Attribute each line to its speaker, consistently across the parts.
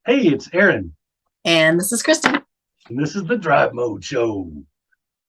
Speaker 1: Hey, it's Aaron,
Speaker 2: And this is Kristin.
Speaker 1: and this is the Drive Mode Show.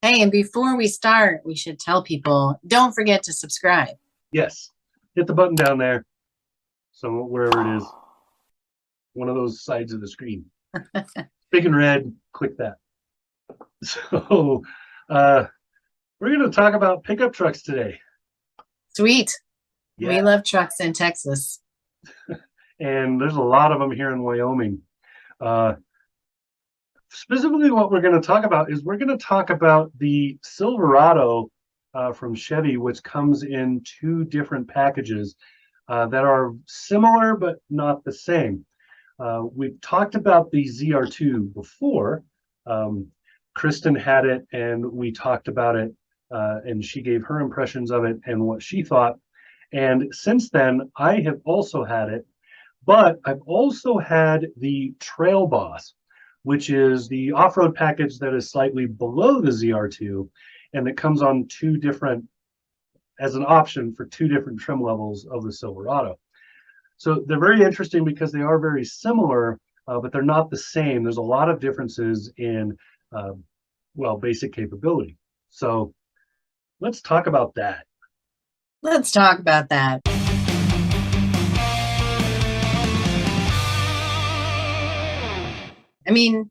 Speaker 2: Hey, and before we start, we should tell people don't forget to subscribe.
Speaker 1: Yes, hit the button down there, so wherever it is, one of those sides of the screen. Big and red, click that. So, uh, we're going to talk about pickup trucks today.
Speaker 2: Sweet. We
Speaker 1: Yeah,
Speaker 2: love trucks in Texas.
Speaker 1: and there's a lot of them here in Wyoming. Uh, Specifically, what we're going to talk about is we're going to talk about the Silverado from Chevy, which comes in two different packages that are similar but not the same. We've talked about the ZR2 before. Um, Kristin had it, and we talked about it, and she gave her impressions of it and what she thought. And since then, I have also had it, but I've also had the Trailboss, which is the off-road package that is slightly below the ZR2, and it comes on two different, as an option for two different trim levels of the Silverado. So they're very interesting because they are very similar, but they're not the same. There's a lot of differences in, uh, well, basic capability. So let's talk about that.
Speaker 2: Let's talk about that. I mean,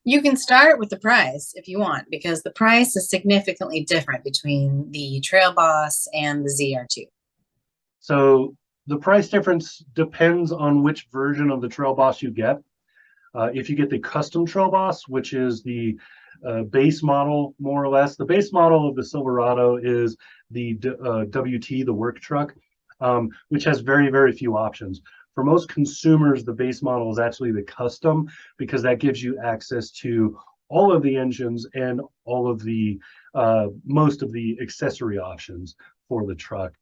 Speaker 2: you can start with the price if you want, because the price is significantly different between the Trail Boss and the ZR2.
Speaker 1: So the price difference depends on which version of the Trailboss you get. If you get the custom Trailboss, which is the base model, more or less, the base model of the Silverado is the WT, the work truck, which has very, very few options. For most consumers, the base model is actually the custom because that gives you access to all of the engines and all of the most of the accessory options for the truck.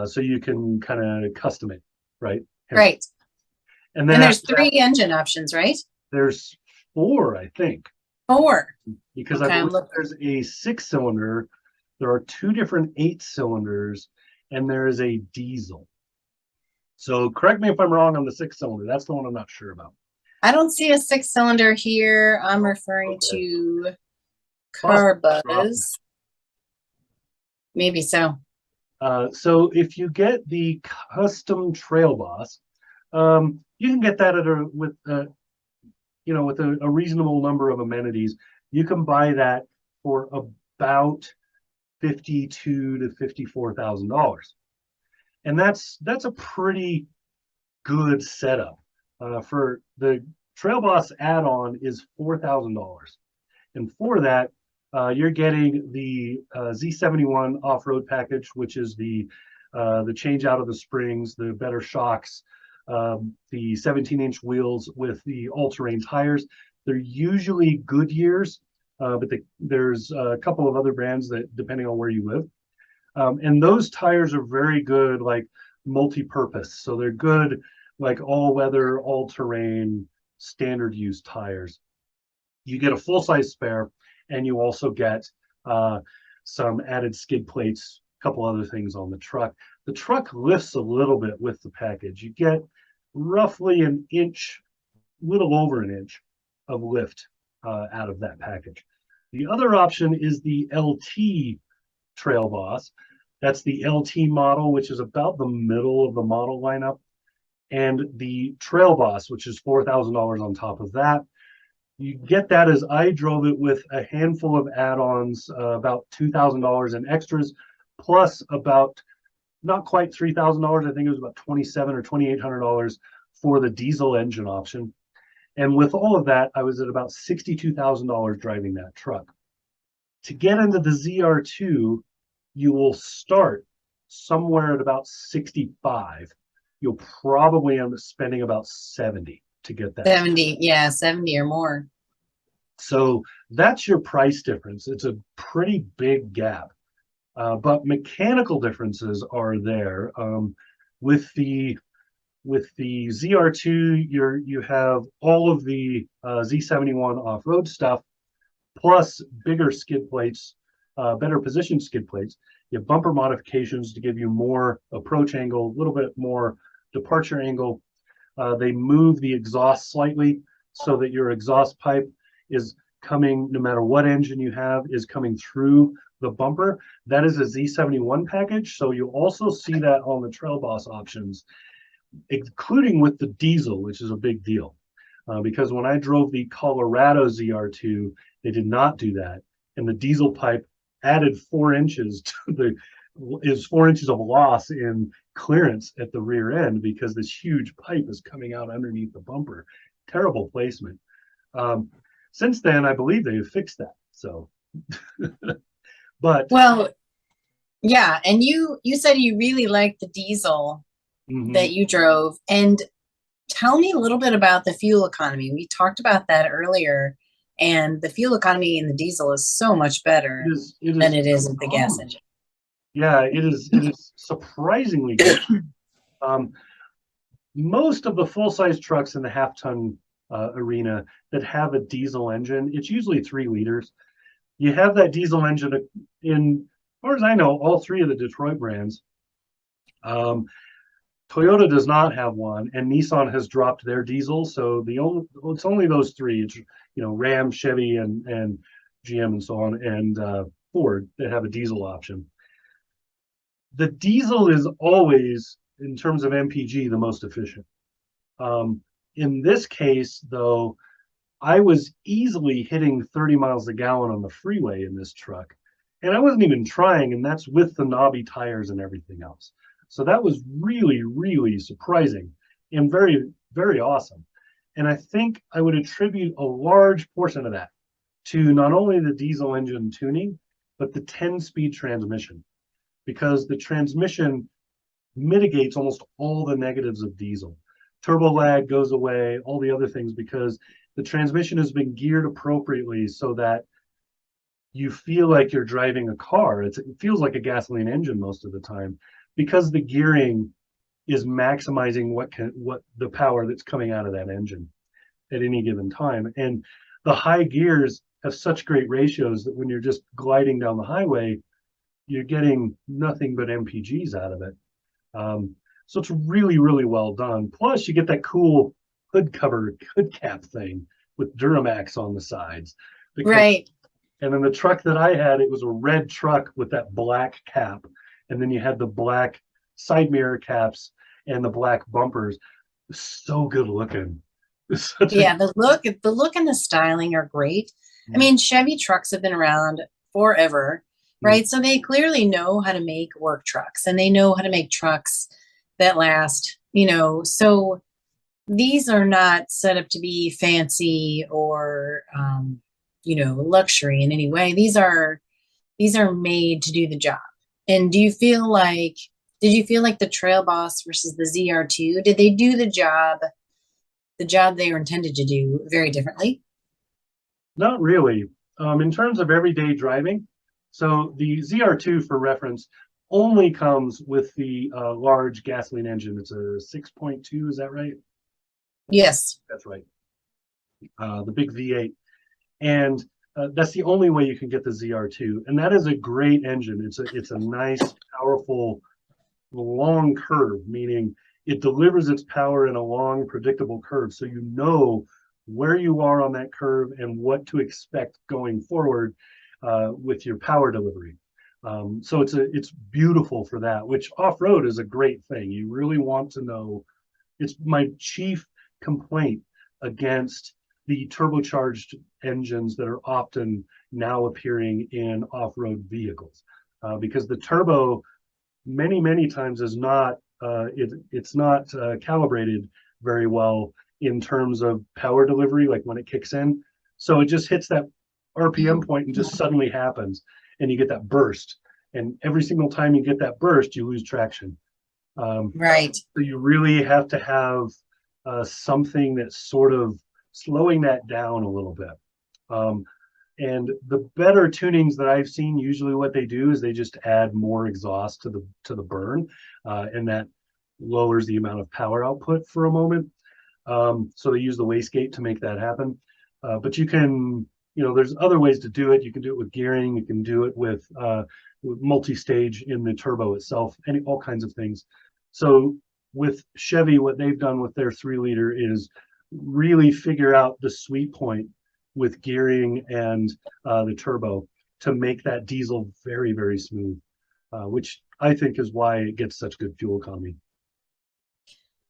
Speaker 1: So you can kind of custom it, right?
Speaker 2: Right.
Speaker 1: And then
Speaker 2: And there's
Speaker 1: after that,
Speaker 2: three engine options, right?
Speaker 1: there's four, I think,
Speaker 2: Four.
Speaker 1: because I
Speaker 2: Okay, I'm
Speaker 1: believe
Speaker 2: looking.
Speaker 1: there's a six cylinder, there are two different eight cylinders, and there is a diesel. So correct me if I'm wrong on the six cylinder. That's the one I'm not sure about.
Speaker 2: I don't see a six-cylinder here. I'm
Speaker 1: Oh,
Speaker 2: referring
Speaker 1: okay.
Speaker 2: to
Speaker 1: Possibly
Speaker 2: Car
Speaker 1: dropped it.
Speaker 2: Buzz. Maybe so.
Speaker 1: So if you get the custom Trail Boss, you can get that at a with with a reasonable number of amenities. You can buy that for about $52,000 to $54,000, and that's a pretty good setup. For the Trail Boss add-on is $4,000, and for that, you're getting the Z71 off-road package, which is the change out of the springs, the better shocks, the 17-inch wheels with the all-terrain tires. They're usually Goodyears, but there's a couple of other brands that, depending on where you live. And those tires are very good, like multi-purpose. So they're good, like all-weather, all-terrain, standard use tires. You get a full-size spare, and you also get some added skid plates, a couple other things on the truck. The truck lifts a little bit with the package. You get roughly an inch, little over an inch of lift out of that package. The other option is the LT Trail Boss. That's the LT model, which is about the middle of the model lineup, and the Trail Boss, which is $4,000 on top of that. You get that as I drove it with a handful of add-ons, about $2,000 in extras, plus about not quite $3,000. I think it was about $2,700 or $2,800 for the diesel engine option. And with all of that, I was at about $62,000 driving that truck. To get into the ZR2, you will start somewhere at about 65. You'll probably end up spending about 70 to get that.
Speaker 2: 70, yeah, 70 or more.
Speaker 1: So that's your price difference. It's a pretty big gap. But mechanical differences are there. With the ZR2, you have all of the Z71 off-road stuff, plus bigger skid plates, better positioned skid plates. You have bumper modifications to give you more approach angle, a little bit more departure angle. They move the exhaust slightly so that your exhaust pipe is coming, no matter what engine you have, is coming through the bumper. That is a Z71 package. So you'll also see that on the Trailboss options, including with the diesel, which is a big deal. Because when I drove the Colorado ZR2, they did not do that. And the diesel pipe added 4 inches to the, is 4 inches of loss in clearance at the rear end because this huge pipe is coming out underneath the bumper. Terrible placement. Since then, I believe they have fixed that. So, but
Speaker 2: Well, yeah, and you said you really liked the diesel that you drove, and tell me a little bit about the fuel economy. We talked about that earlier, and the fuel economy in the diesel is so much better than it is with the gas engine.
Speaker 1: Yeah, it is surprisingly good. Most of the full-size trucks in the half-ton arena that have a diesel engine, it's usually 3 liters. You have that diesel engine in, as far as I know, all 3 of the Detroit brands. Toyota does not have one, and Nissan has dropped their diesel. So it's only those 3. It's, Ram, Chevy, and GM, and so on, and Ford that have a diesel option. The diesel is always, in terms of MPG, the most efficient. In this case, though, I was easily hitting 30 miles a gallon on the freeway in this truck, and I wasn't even trying, and that's with the knobby tires and everything else. So that was really, really surprising and very, very awesome. And I think I would attribute a large portion of that to not only the diesel engine tuning, but the 10-speed transmission, because the transmission mitigates almost all the negatives of diesel. Turbo lag goes away, all the other things, because the transmission has been geared appropriately so that you feel like you're driving a car. It feels like a gasoline engine most of the time, because the gearing is maximizing what the power that's coming out of that engine at any given time. And the high gears have such great ratios that when you're just gliding down the highway, you're getting nothing but MPGs out of it. So it's really, really well done. Plus, you get that cool hood cap thing with Duramax on the sides.
Speaker 2: Right.
Speaker 1: And then the truck that I had, it was a red truck with that black cap. And then you had the black side mirror caps and the black bumpers. So good looking.
Speaker 2: Yeah, the look and the styling are great. I mean, Chevy trucks have been around forever, right? So they clearly know how to make work trucks, and they know how to make trucks that last, so these are not set up to be fancy or, luxury in any way. These are made to do the job. And did you feel like the Trailboss versus the ZR2, did they do the job they were intended to do very differently?
Speaker 1: Not really. In terms of everyday driving, so the ZR2, for reference, only comes with the large gasoline engine. It's a 6.2, is that right?
Speaker 2: Yes.
Speaker 1: That's right. The big V8. And that's the only way you can get the ZR2. And that is a great engine. It's a nice, powerful, long curve, meaning it delivers its power in a long, predictable curve. So you know where you are on that curve and what to expect going forward with your power delivery. So it's beautiful for that, which off-road is a great thing. You really want to know. It's my chief complaint against the turbocharged engines that are often now appearing in off-road vehicles, because the turbo many times is not it's not calibrated very well in terms of power delivery, like when it kicks in. So it just hits that RPM point and just suddenly happens, and you get that burst. And every single time you get that burst, you lose traction.
Speaker 2: Right.
Speaker 1: So you really have to have something that's sort of slowing that down a little bit. And the better tunings that I've seen, usually what they do is they just add more exhaust to the burn, and that lowers the amount of power output for a moment. So they use the wastegate to make that happen. But you can, there's other ways to do it. You can do it with gearing. You can do it with multi-stage in the turbo itself, all kinds of things. So with Chevy, what they've done with their 3-liter is really figure out the sweet point with gearing and the turbo to make that diesel very, very smooth, which I think is why it gets such good fuel economy.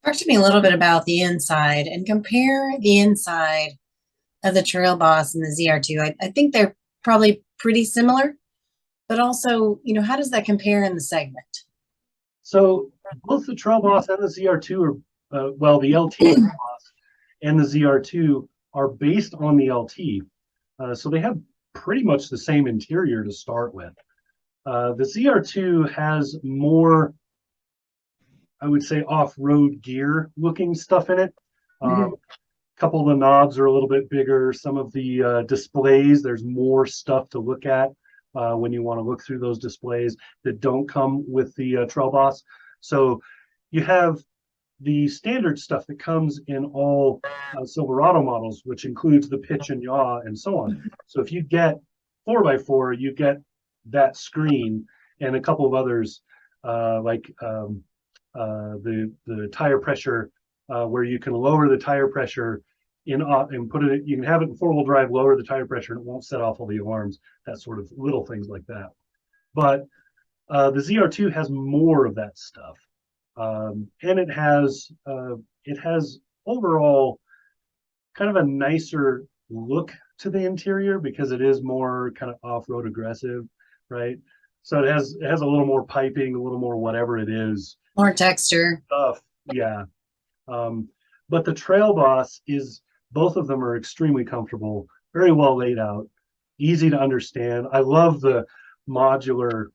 Speaker 2: Talk to me a little bit about the inside and compare the inside of the Trailboss and the ZR2. I think they're probably pretty similar, but also, you know, how does that compare in the segment?
Speaker 1: So both the Trailboss and the ZR2 are, well, the LT Trailboss and the ZR2 are based on the LT. So they have pretty much the same interior to start with. The ZR2 has more, I would say, off-road gear looking stuff in it. A couple of the knobs are a little bit bigger. Some of the displays, there's more stuff to look at when you want to look through those displays that don't come with the Trailboss. So you have the standard stuff that comes in all Silverado models, which includes the pitch and yaw and so on. So if you get 4x4, you get that screen and a couple of others like the tire pressure, where you can lower the tire pressure in and put it. You can have it in 4-wheel drive, lower the tire pressure, and it won't set off all the alarms. That sort of little things like that. But the ZR2 has more of that stuff. And it has overall kind of a nicer look to the interior because it is more kind of off-road aggressive, right? So it has a little more piping, a little more whatever it is,
Speaker 2: More texture
Speaker 1: stuff. Yeah. But the Trailboss is, both of them are extremely comfortable, very well laid out, easy to understand. I love the modular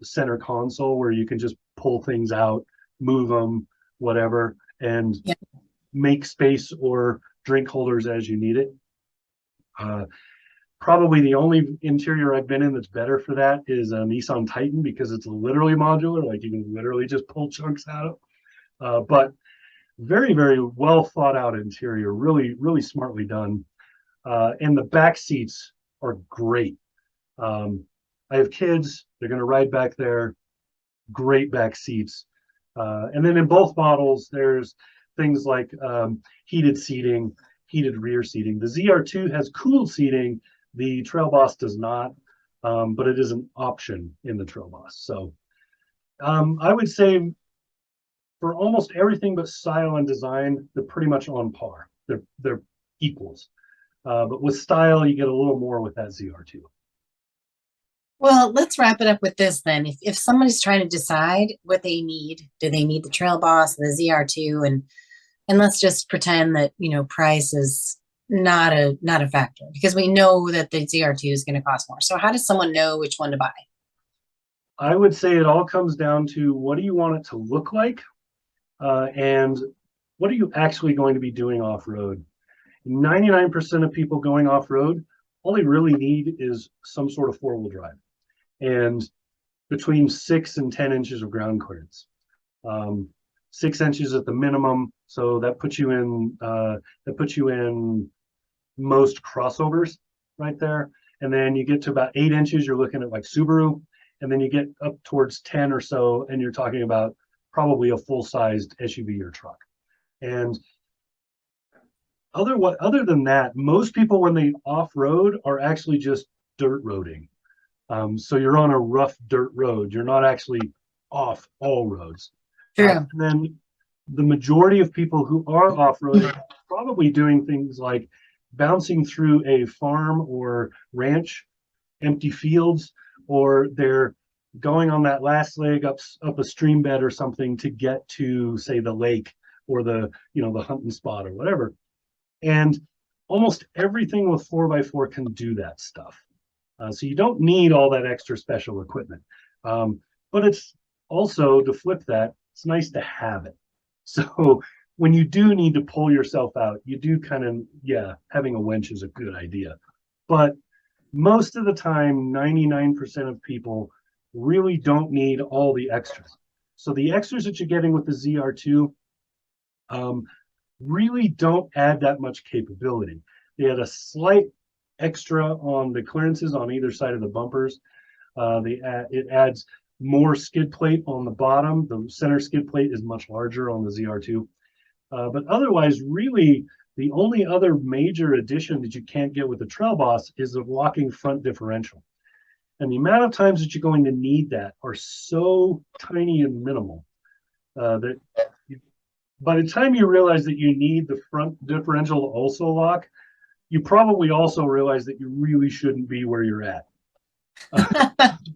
Speaker 1: center console where you can just pull things out, move them, whatever, and make space or drink holders as you need it. Probably the only interior I've been in that's better for that is a Nissan Titan because it's literally modular, like you can literally just pull chunks out of. But very, very well thought out interior, really, really smartly done. And the back seats are great. I have kids, they're going to ride back there. Great back seats. And then in both models, there's things like heated seating, heated rear seating. The ZR2 has cooled seating. The Trailboss does not, but it is an option in the Trailboss. So I would say for almost everything but style and design, they're pretty much on par. They're equals. But with style, you get a little more with that ZR2.
Speaker 2: Well, let's wrap it up with this then. If somebody's trying to decide what they need, do they need the Trailboss, the ZR2, and let's just pretend that, you know, price is not a factor because we know that the ZR2 is going to cost more. So how does someone know which one to buy?
Speaker 1: I would say it all comes down to what do you want it to look like, and what are you actually going to be doing off-road? 99% of people going off-road, all they really need is some sort of 4-wheel drive and between 6 and 10 inches of ground clearance. 6 inches at the minimum, so that puts you in most crossovers right there. And then you get to about 8 inches, you're looking at like Subaru, and then you get up towards 10 or so, and you're talking about probably a full-sized SUV or truck. And other than that, most people when they off-road are actually just dirt roading. So you're on a rough dirt road. You're not actually off all roads.
Speaker 2: True.
Speaker 1: And then the majority of people who are off-roading are probably doing things like bouncing through a farm or ranch, empty fields, or they're going on that last leg up a stream bed or something to get to, say, the lake or the hunting spot or whatever. And almost everything with 4x4 can do that stuff. So you don't need all that extra special equipment. But it's also, to flip that, it's nice to have it. So when you do need to pull yourself out, you do kind of, having a winch is a good idea. But most of the time, 99% of people really don't need all the extras. So the extras that you're getting with the ZR2 really don't add that much capability. They had a slight extra on the clearances on either side of the bumpers. It adds more skid plate on the bottom. The center skid plate is much larger on the ZR2. But otherwise, really, the only other major addition that you can't get with the Trailboss is a locking front differential. And the amount of times that you're going to need that are so tiny and minimal that by the time you realize that you need the front differential to also lock, you probably also realize that you really shouldn't be where you're at.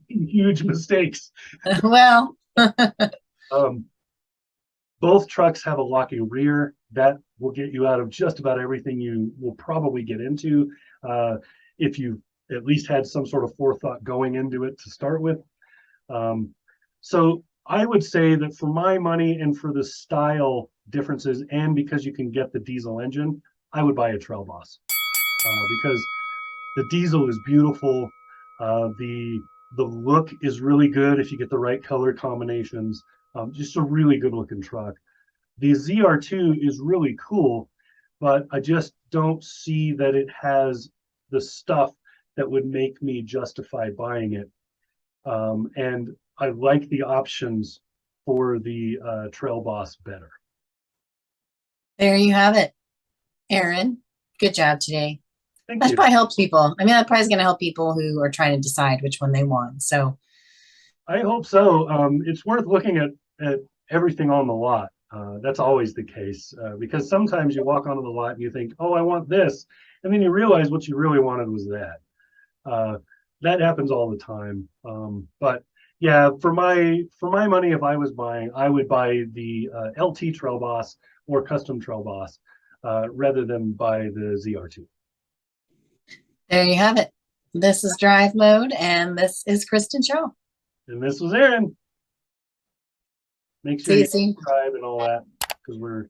Speaker 1: Huge mistakes.
Speaker 2: Well,
Speaker 1: both trucks have a locking rear. That will get you out of just about everything you will probably get into if you at least had some sort of forethought going into it to start with. So I would say that for my money and for the style differences, and because you can get the diesel engine, I would buy a Trailboss because the diesel is beautiful. The look is really good if you get the right color combinations. Just a really good looking truck. The ZR2 is really cool, but I just don't see that it has the stuff that would make me justify buying it. And I like the options for the Trailboss better.
Speaker 2: there you have it, Aaron. Good job today.
Speaker 1: Thank
Speaker 2: That
Speaker 1: you.
Speaker 2: probably helps people. I mean, that probably is going to help people who are trying to decide which one they want. So
Speaker 1: I hope so. It's worth looking at everything on the lot. That's always the case because sometimes you walk onto the lot and you think, oh, I want this. And then you realize what you really wanted was that. That happens all the time. But yeah, for my money, if I was buying, I would buy the LT Trailboss or custom Trailboss rather than buy the ZR2.
Speaker 2: there you have it. This is Drive Mode, and this is Kristin Shaw.
Speaker 1: And this was Aaron. Make sure
Speaker 2: See you
Speaker 1: you
Speaker 2: soon.
Speaker 1: subscribe and all that because we're,